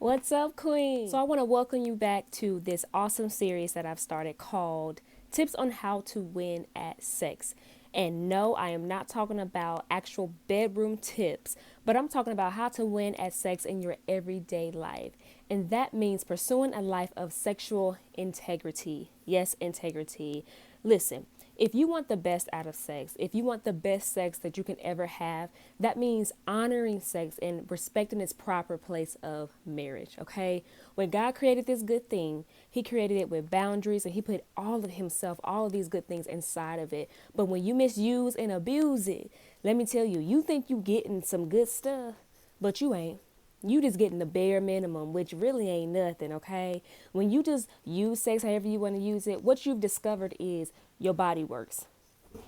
What's up, Queen? So I want to welcome you back to this awesome series that I've started called Tips on How to Win at Sex. And no, I am not talking about actual bedroom tips, but I'm talking about how to win at sex in your everyday life. And that means pursuing a life of sexual integrity. Yes, integrity. Listen, if you want the best out of sex, if you want the best sex that you can ever have, that means honoring sex and respecting its proper place of marriage, okay? When God created this good thing, he created it with boundaries and he put all of himself, all of these good things inside of it. But when you misuse and abuse it, let me tell you, you think you getting some good stuff, but you ain't. You just getting the bare minimum, which really ain't nothing, okay? When you just use sex however you want to use it, what you've discovered is your body works.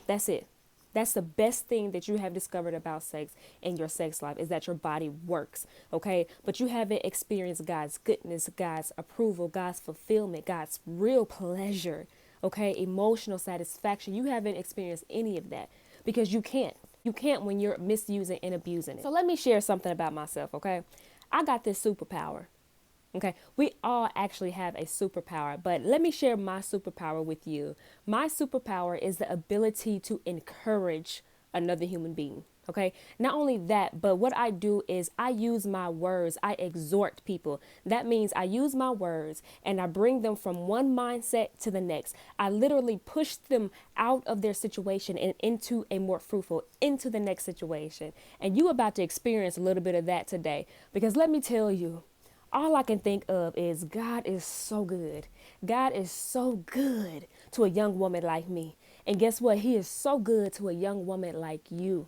That's it. That's the best thing that you have discovered about sex in your sex life is that your body works, okay? But you haven't experienced God's goodness, God's approval, God's fulfillment, God's real pleasure, okay? Emotional satisfaction. You haven't experienced any of that because you can't. You can't when you're misusing and abusing it. So let me share something about myself, okay? I got this superpower. Okay, we all actually have a superpower, but let me share my superpower with you. My superpower is the ability to encourage another human being. Okay, not only that, but what I do is I use my words, I exhort people. That means I use my words and I bring them from one mindset to the next. I literally push them out of their situation and into a more fruitful, into the next situation. And you about to experience a little bit of that today, because let me tell you, all I can think of is God is so good. God is so good to a young woman like me. And guess what? He is so good to a young woman like you.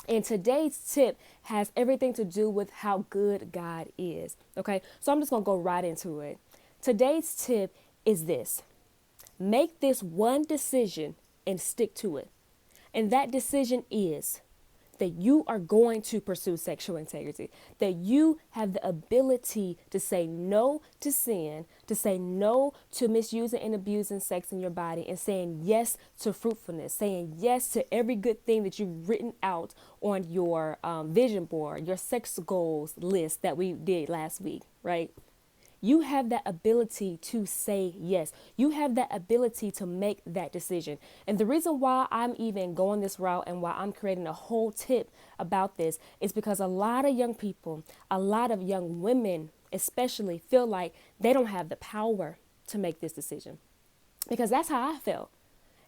And today's tip has everything to do with how good God is. Okay, so I'm just going to go right into it. Today's tip is this: make this one decision and stick to it. And that decision is that you are going to pursue sexual integrity, that you have the ability to say no to sin, to say no to misusing and abusing sex in your body, and saying yes to fruitfulness, saying yes to every good thing that you've written out on your vision board, your sex goals list that we did last week, right? You have that ability to say yes. You have that ability to make that decision. And the reason why I'm even going this route and why I'm creating a whole tip about this is because a lot of young people, a lot of young women especially, feel like they don't have the power to make this decision. Because that's how I felt.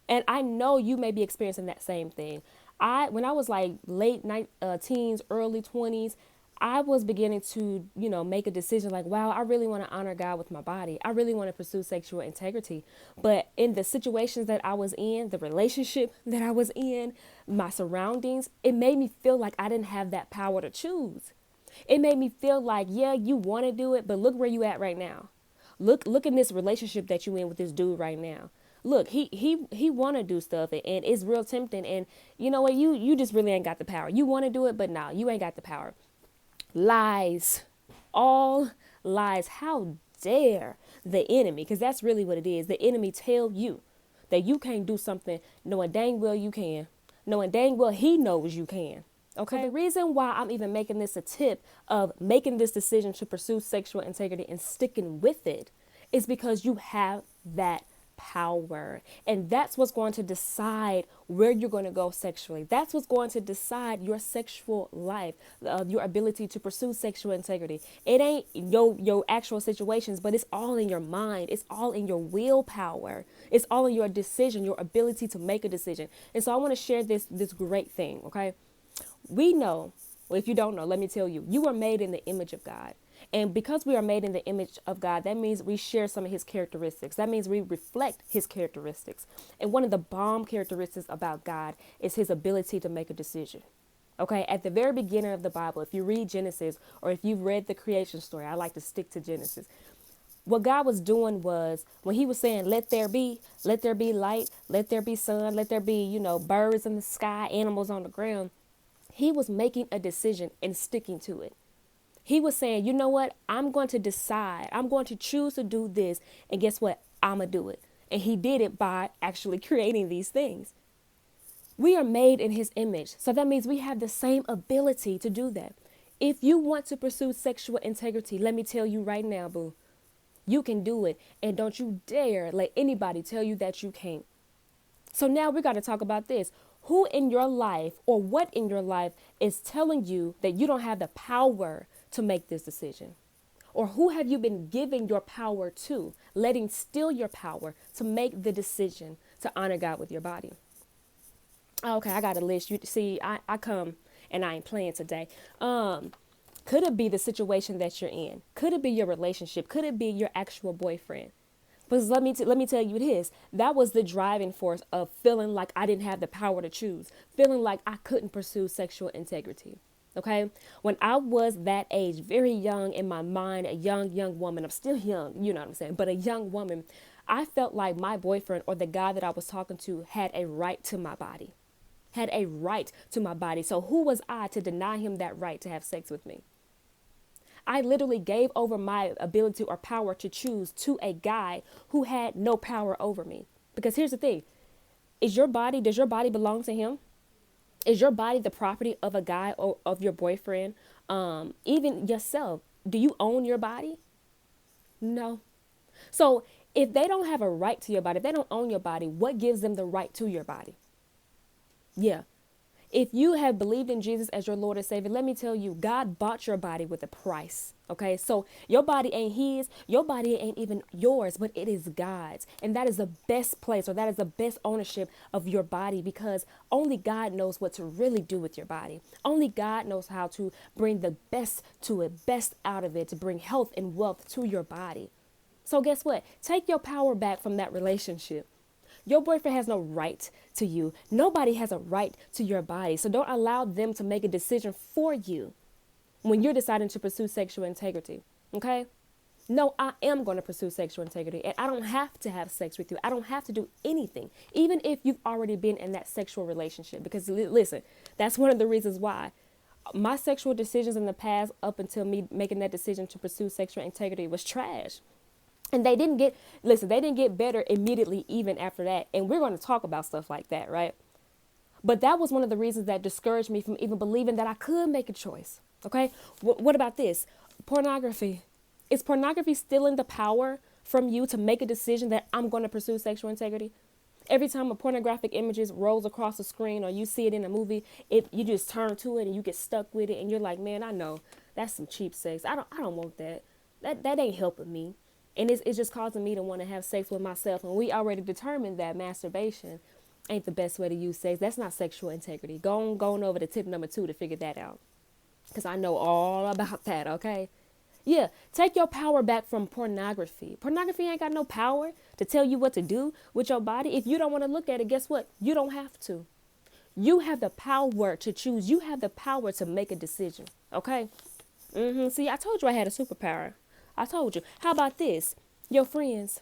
And I know you may be experiencing that same thing. When I was like late night teens, early 20s, I was beginning to, make a decision like, wow, I really want to honor God with my body. I really want to pursue sexual integrity. But in the situations that I was in, the relationship that I was in, my surroundings, it made me feel like I didn't have that power to choose. It made me feel like, yeah, you want to do it, but look where you at right now. Look in this relationship that you in with this dude right now. Look, he want to do stuff and it's real tempting. And you know what? You just really ain't got the power. You want to do it, but no, you ain't got the power. Lies, all lies. How dare the enemy, because that's really what it is, the enemy tell you that you can't do something knowing dang well you can, knowing dang well he knows you can. Okay, so the reason why I'm even making this a tip of making this decision to pursue sexual integrity and sticking with it is because you have that power. And that's what's going to decide where you're going to go sexually. That's what's going to decide your sexual life, your ability to pursue sexual integrity. It ain't your actual situations, but it's all in your mind. It's all in your willpower. It's all in your decision, your ability to make a decision. And so I want to share this great thing, okay? We know, well, if you don't know, let me tell you, you are made in the image of God. And because we are made in the image of God, that means we share some of his characteristics. That means we reflect his characteristics. And one of the bomb characteristics about God is his ability to make a decision. Okay, at the very beginning of the Bible, if you read Genesis or if you've read the creation story, I like to stick to Genesis. What God was doing was when he was saying, let there be light, let there be sun, let there be, birds in the sky, animals on the ground. He was making a decision and sticking to it. He was saying, you know what? I'm going to decide. I'm going to choose to do this. And guess what? I'm going to do it. And he did it by actually creating these things. We are made in his image. So that means we have the same ability to do that. If you want to pursue sexual integrity, let me tell you right now, boo, you can do it. And don't you dare let anybody tell you that you can't. So now we got to talk about this. Who in your life or what in your life is telling you that you don't have the power to make this decision? Or who have you been giving your power to, letting steal your power to make the decision to honor God with your body? Okay, I got a list. You see, I come and I ain't playing today. Could it be the situation that you're in? Could it be your relationship? Could it be your actual boyfriend? Because let me tell you this. That was the driving force of feeling like I didn't have the power to choose, feeling like I couldn't pursue sexual integrity. Okay. When I was that age, very young in my mind, a young woman, I'm still young, you know what I'm saying, but a young woman, I felt like my boyfriend or the guy that I was talking to had a right to my body, had a right to my body. So who was I to deny him that right to have sex with me? I literally gave over my ability or power to choose to a guy who had no power over me. Because here's the thing. Does your body belong to him? Is your body the property of a guy or of your boyfriend? Even yourself, do you own your body? No. So if they don't have a right to your body, if they don't own your body, what gives them the right to your body? Yeah. If you have believed in Jesus as your Lord and Savior, let me tell you, God bought your body with a price. Okay, so your body ain't his, your body ain't even yours, but it is God's. And that is the best place, or that is the best ownership of your body, because only God knows what to really do with your body. Only God knows how to bring the best to it, best out of it, to bring health and wealth to your body. So guess what? Take your power back from that relationship. Your boyfriend has no right to you. Nobody has a right to your body. So don't allow them to make a decision for you when you're deciding to pursue sexual integrity. Okay? No, I am going to pursue sexual integrity, and I don't have to have sex with you. I don't have to do anything, even if you've already been in that sexual relationship. Because listen, that's one of the reasons why my sexual decisions in the past, up until me making that decision to pursue sexual integrity, was trash. And they didn't get better immediately even after that. And we're going to talk about stuff like that, right? But that was one of the reasons that discouraged me from even believing that I could make a choice. Okay. What about this? Pornography. Is pornography stealing the power from you to make a decision that I'm going to pursue sexual integrity? Every time a pornographic images rolls across the screen, or you see it in a movie, you just turn to it and you get stuck with it. And you're like, man, I know that's some cheap sex. I don't want that. That ain't helping me. And it's just causing me to want to have sex with myself. And we already determined that masturbation ain't the best way to use sex. That's not sexual integrity. Go on over to tip number 2 to figure that out. Because I know all about that, okay? Yeah, take your power back from pornography. Pornography ain't got no power to tell you what to do with your body. If you don't want to look at it, guess what? You don't have to. You have the power to choose. You have the power to make a decision, okay? See, I told you I had a superpower. I told you. How about this? Your friends.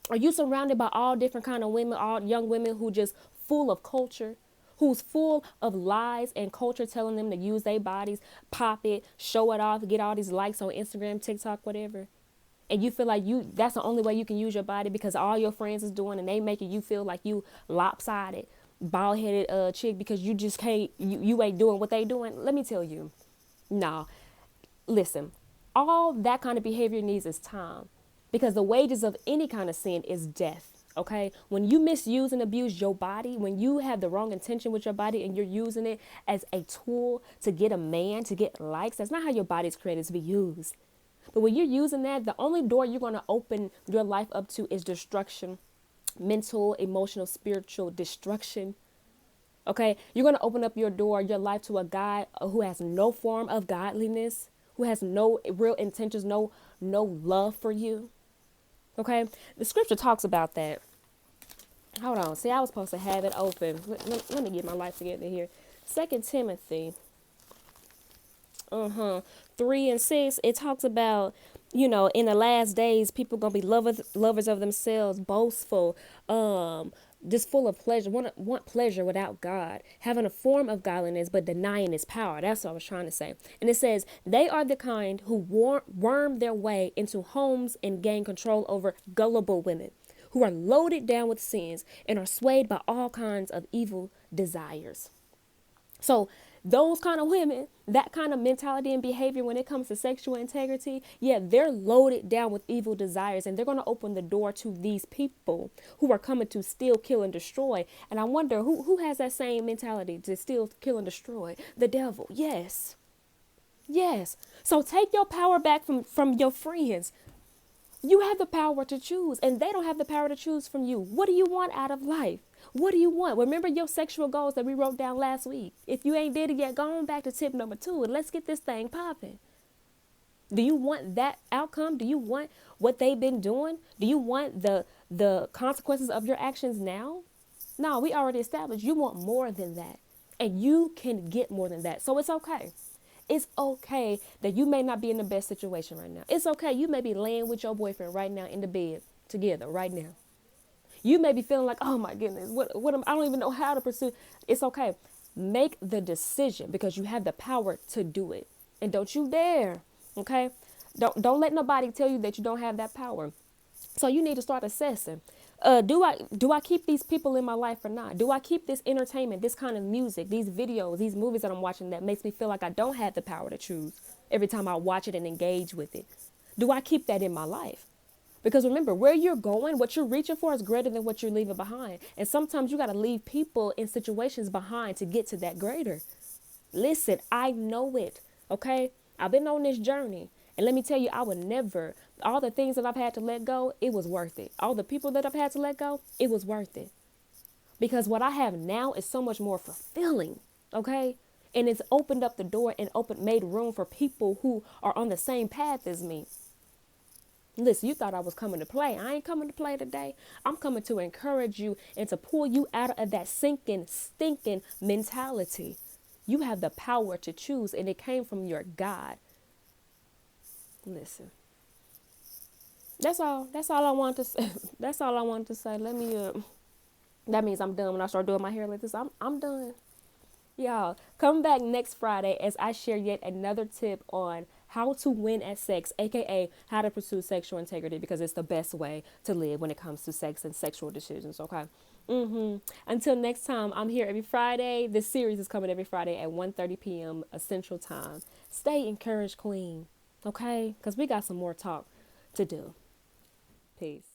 Are you surrounded by all different kind of women, all young women who just full of culture, who's full of lies and culture telling them to use their bodies, pop it, show it off, get all these likes on Instagram, TikTok, whatever. And you feel like that's the only way you can use your body because all your friends is doing, and they making you feel like you lopsided, bald-headed chick because you just can't, you ain't doing what they doing. Let me tell you. Nah. Listen, all that kind of behavior needs is time, because the wages of any kind of sin is death. Okay. When you misuse and abuse your body, when you have the wrong intention with your body and you're using it as a tool to get a man, to get likes, that's not how your body's created to be used. But when you're using that, the only door you're going to open your life up to is destruction, mental, emotional, spiritual destruction. Okay. You're going to open up your life to a guy who has no form of godliness, who has no real intentions, no love for you. Okay? The scripture talks about that. Hold on. See, I was supposed to have it open. Let me get my life together here. 2 Timothy 3:6, it talks about, in the last days, people going to be lovers of themselves, boastful, just full of pleasure, want pleasure without God, having a form of godliness, but denying its power. That's what I was trying to say. And it says, they are the kind who worm their way into homes and gain control over gullible women who are loaded down with sins and are swayed by all kinds of evil desires. So those kind of women, that kind of mentality and behavior when it comes to sexual integrity, yeah, they're loaded down with evil desires, and they're going to open the door to these people who are coming to steal, kill, and destroy. And I wonder who has that same mentality to steal, kill, and destroy? The devil. Yes. Yes. So take your power back from your friends. You have the power to choose, and they don't have the power to choose from you. What do you want out of life? What do you want? Remember your sexual goals that we wrote down last week. If you ain't did it yet, go on back to tip number 2 and let's get this thing popping. Do you want that outcome? Do you want what they've been doing? Do you want the consequences of your actions now? No, we already established you want more than that. And you can get more than that. So it's okay. It's okay that you may not be in the best situation right now. It's okay. You may be laying with your boyfriend right now in the bed together right now. You may be feeling like, oh my goodness, I don't even know how to pursue. It's okay. Make the decision because you have the power to do it. And don't you dare, okay? Don't let nobody tell you that you don't have that power. So you need to start assessing. Do I keep these people in my life or not? Do I keep this entertainment, this kind of music, these videos, these movies that I'm watching that makes me feel like I don't have the power to choose every time I watch it and engage with it? Do I keep that in my life? Because remember, where you're going, what you're reaching for is greater than what you're leaving behind. And sometimes you got to leave people in situations behind to get to that greater. Listen, I know it. Okay. I've been on this journey. And let me tell you, I would never, all the things that I've had to let go, it was worth it. All the people that I've had to let go, it was worth it. Because what I have now is so much more fulfilling. Okay. And it's opened up the door and made room for people who are on the same path as me. Listen, you thought I was coming to play. I ain't coming to play today. I'm coming to encourage you and to pull you out of that sinking, stinking mentality. You have the power to choose, and it came from your God. Listen, that's all. That's all I want to say. That's all I wanted to say. Let me. That means I'm done. When I start doing my hair like this, I'm done. Y'all, come back next Friday as I share yet another tip on how to win at sex, aka how to pursue sexual integrity, because it's the best way to live when it comes to sex and sexual decisions. Okay. Until next time, I'm here every Friday. This series is coming every Friday at 1:30 p.m. Central Time. Stay encouraged, Queen. Okay, because we got some more talk to do. Peace.